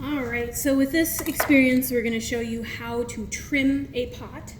All right, so with this experience, we're going to show you how to trim a pot.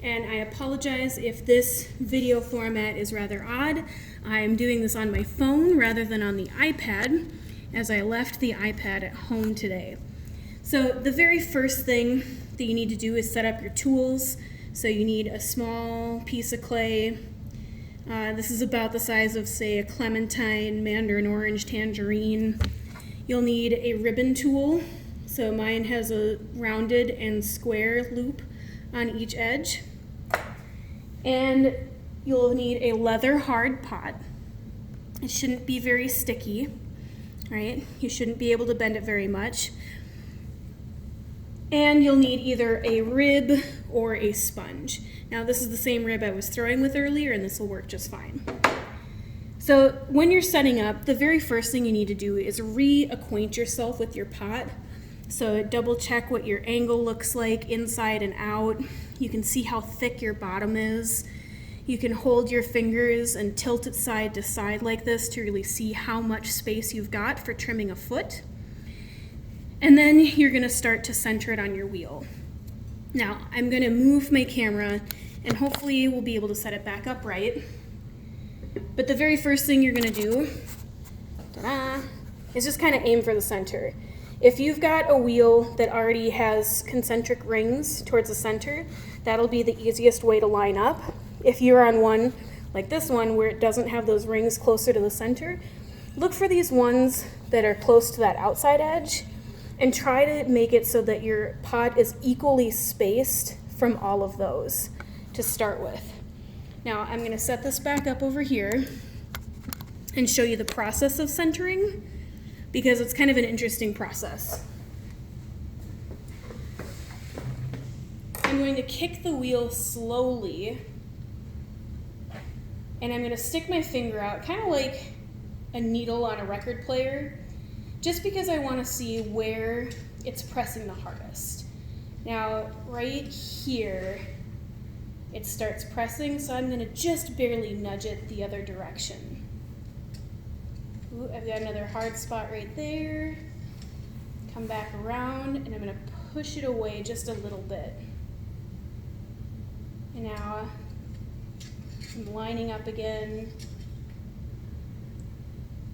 And I apologize if this video format is rather odd. I'm doing this on my phone rather than on the iPad, as I left the iPad at home today. So the very first thing that you need to do is set up your tools. So you need a small piece of clay. This is about the size of, say, a clementine, mandarin orange, tangerine. You'll need a ribbon tool. So mine has a rounded and square loop on each edge. And you'll need a leather hard pot. It shouldn't be very sticky, right? You shouldn't be able to bend it very much. And you'll need either a rib or a sponge. Now this is the same rib I was throwing with earlier, and this will work just fine. So when you're setting up, the very first thing you need to do is reacquaint yourself with your pot. So double check what your angle looks like inside and out. You can see how thick your bottom is. You can hold your fingers and tilt it side to side like this to really see how much space you've got for trimming a foot. And then you're going to start to center it on your wheel. Now I'm going to move my camera and hopefully we'll be able to set it back up right. But the very first thing you're going to do is just kind of aim for the center. If you've got a wheel that already has concentric rings towards the center, that'll be the easiest way to line up. If you're on one like this one where it doesn't have those rings closer to the center, look for these ones that are close to that outside edge and try to make it so that your pot is equally spaced from all of those to start with. Now I'm going to set this back up over here and show you the process of centering because it's kind of an interesting process. I'm going to kick the wheel slowly and I'm going to stick my finger out kind of like a needle on a record player just because I want to see where it's pressing the hardest. Now right here it starts pressing, so I'm going to just barely nudge it the other direction. Ooh, I've got another hard spot right there. Come back around, and I'm going to push it away just a little bit. And now I'm lining up again.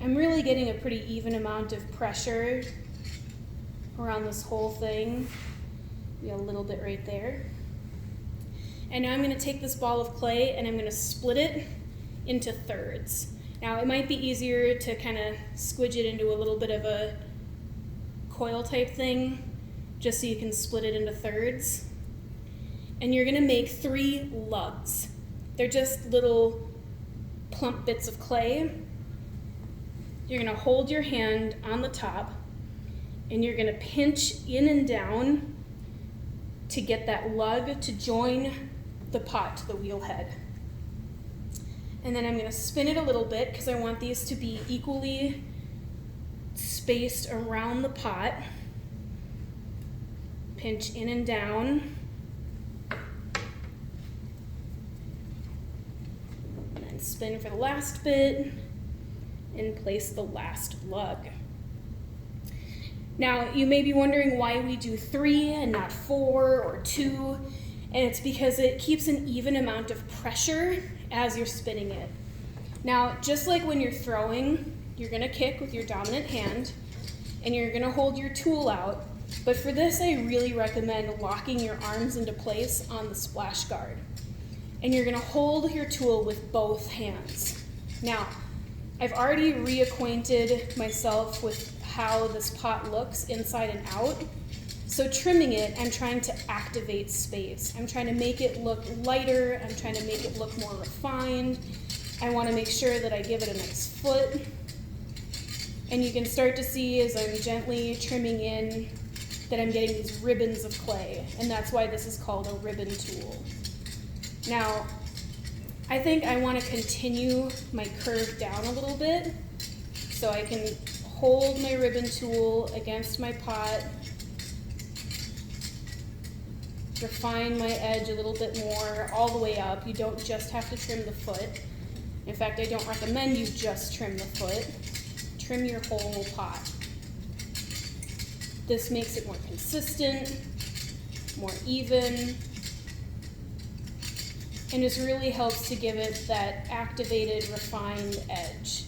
I'm really getting a pretty even amount of pressure around this whole thing. We got a little bit right there. And now I'm going to take this ball of clay and I'm going to split it into thirds. Now it might be easier to kind of squidge it into a little bit of a coil type thing just so you can split it into thirds. And you're going to make 3 lugs. They're just little plump bits of clay. You're going to hold your hand on the top and you're going to pinch in and down to get that lug to join the pot to the wheel head. And then I'm going to spin it a little bit because I want these to be equally spaced around the pot. Pinch in and down. And then spin for the last bit and place the last lug. Now you may be wondering why we do 3 and not 4 or 2. And it's because it keeps an even amount of pressure as you're spinning it. Now, just like when you're throwing, you're going to kick with your dominant hand, and you're going to hold your tool out. But for this, I really recommend locking your arms into place on the splash guard. And you're going to hold your tool with both hands. Now, I've already reacquainted myself with how this pot looks inside and out. So trimming it, I'm trying to activate space. I'm trying to make it look lighter. I'm trying to make it look more refined. I want to make sure that I give it a nice foot. And you can start to see as I'm gently trimming in that I'm getting these ribbons of clay. And that's why this is called a ribbon tool. Now, I think I want to continue my curve down a little bit so I can hold my ribbon tool against my pot, refine my edge a little bit more all the way up. You don't just have to trim the foot. In fact, I don't recommend you just trim the foot. Trim your whole pot. This makes it more consistent, more even, and just really helps to give it that activated, refined edge.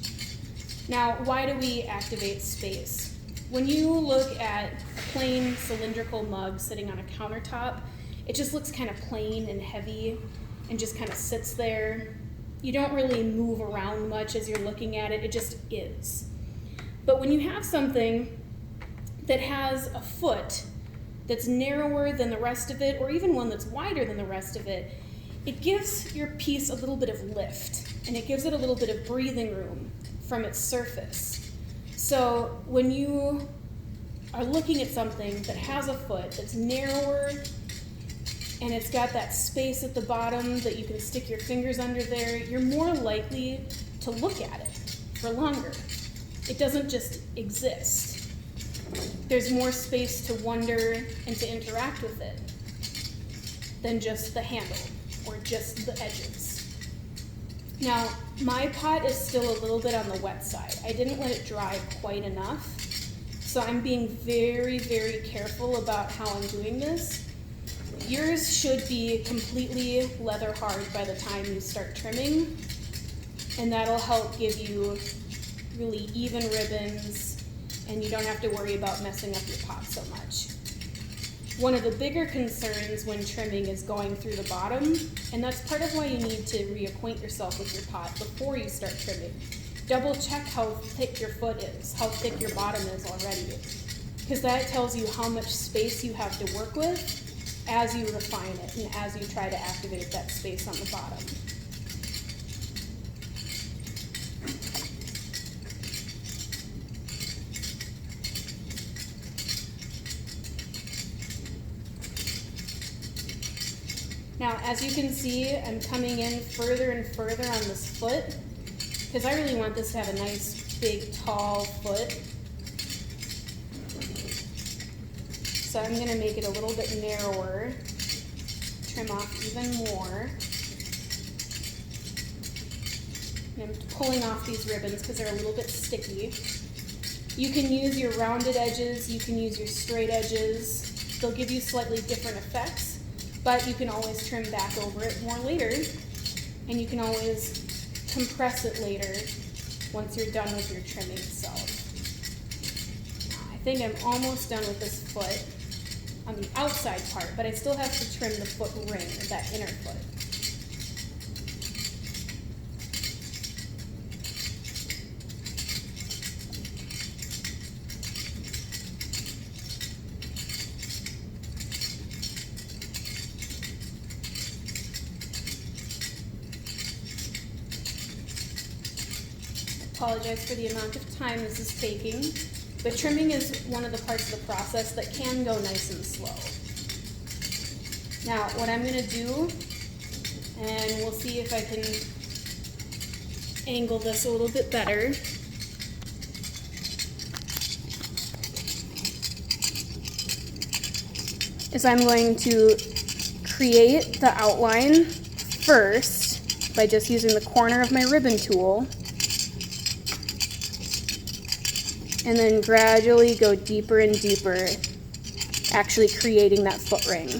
Now, why do we activate space? When you look at a plain cylindrical mug sitting on a countertop, it just looks kind of plain and heavy and just kind of sits there. You don't really move around much as you're looking at it, it just is. But when you have something that has a foot that's narrower than the rest of it, or even one that's wider than the rest of it, it gives your piece a little bit of lift, and it gives it a little bit of breathing room from its surface. So when you are looking at something that has a foot that's narrower, and it's got that space at the bottom that you can stick your fingers under there, you're more likely to look at it for longer. It doesn't just exist. There's more space to wonder and to interact with it than just the handle or just the edges. Now, my pot is still a little bit on the wet side. I didn't let it dry quite enough, so I'm being very, very careful about how I'm doing this. Yours should be completely leather hard by the time you start trimming, and that'll help give you really even ribbons, and you don't have to worry about messing up your pot so much. One of the bigger concerns when trimming is going through the bottom, and that's part of why you need to reacquaint yourself with your pot before you start trimming. Double check how thick your foot is, how thick your bottom is already, because that tells you how much space you have to work with as you refine it and as you try to activate that space on the bottom. Now, as you can see, I'm coming in further and further on this foot because I really want this to have a nice, big, tall foot. So I'm going to make it a little bit narrower, trim off even more. And I'm pulling off these ribbons because they're a little bit sticky. You can use your rounded edges, you can use your straight edges. They'll give you slightly different effects. But you can always trim back over it more later, and you can always compress it later once you're done with your trimming itself. I think I'm almost done with this foot on the outside part, but I still have to trim the foot ring, that inner foot. Apologize for the amount of time this is taking, but trimming is one of the parts of the process that can go nice and slow. Now, what I'm going to do, and we'll see if I can angle this a little bit better, is I'm going to create the outline first by just using the corner of my ribbon tool, and then gradually go deeper and deeper, actually creating that foot ring.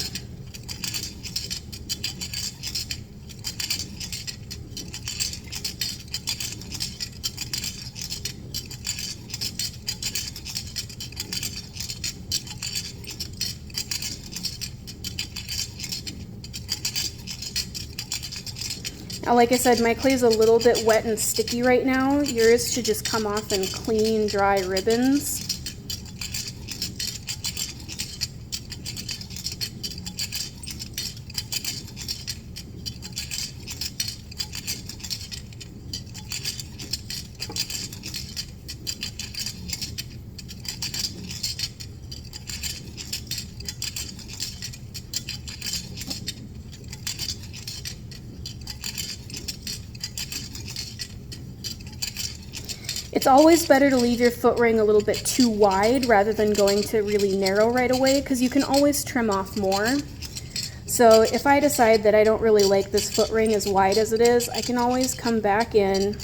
Now, like I said, my clay is a little bit wet and sticky right now. Yours should just come off in clean, dry ribbons. It's always better to leave your foot ring a little bit too wide rather than going to really narrow right away, because you can always trim off more. So if I decide that I don't really like this foot ring as wide as it is, I can always come back in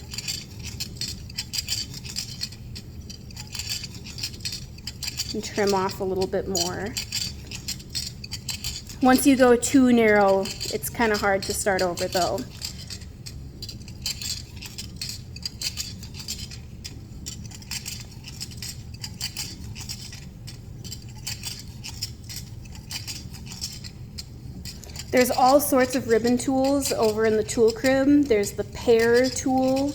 and trim off a little bit more. Once you go too narrow, it's kind of hard to start over though. There's all sorts of ribbon tools over in the tool crib. There's the pear tool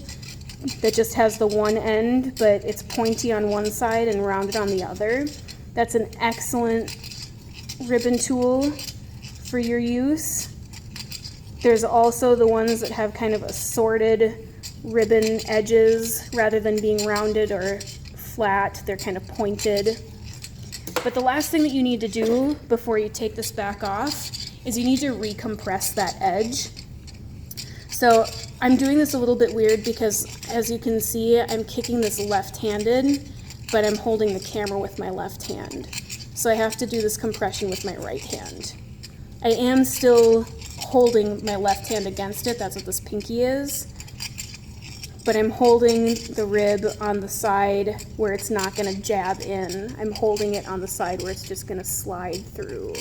that just has the one end, but it's pointy on one side and rounded on the other. That's an excellent ribbon tool for your use. There's also the ones that have kind of assorted ribbon edges rather than being rounded or flat. They're kind of pointed. But the last thing that you need to do before you take this back off is you need to recompress that edge. So I'm doing this a little bit weird because, as you can see, I'm kicking this left-handed, but I'm holding the camera with my left hand. So I have to do this compression with my right hand. I am still holding my left hand against it, that's what this pinky is, but I'm holding the rib on the side where it's not going to jab in. I'm holding it on the side where it's just going to slide through.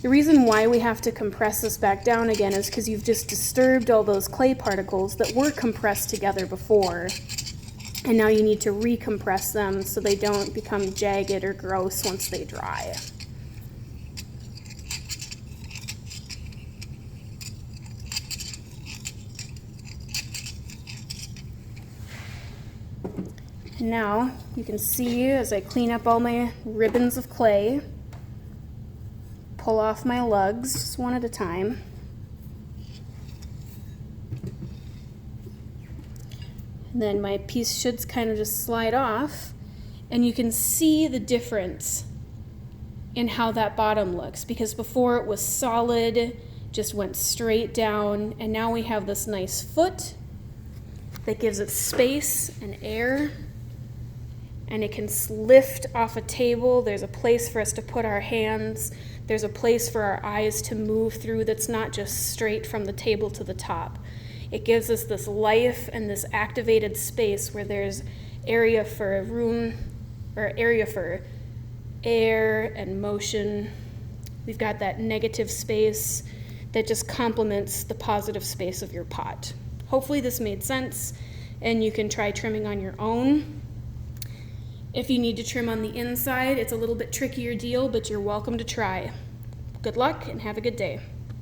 The reason why we have to compress this back down again is because you've just disturbed all those clay particles that were compressed together before, and now you need to recompress them so they don't become jagged or gross once they dry. And now you can see as I clean up all my ribbons of clay, pull off my lugs just one at a time. And then my piece should kind of just slide off, and you can see the difference in how that bottom looks, because before it was solid, just went straight down, and now we have this nice foot that gives it space and air, and it can lift off a table. There's a place for us to put our hands. There's a place for our eyes to move through that's not just straight from the table to the top. It gives us this life and this activated space where there's area for room, or area for air and motion. We've got that negative space that just complements the positive space of your pot. Hopefully this made sense, and you can try trimming on your own. If you need to trim on the inside, it's a little bit trickier deal, but you're welcome to try. Good luck and have a good day.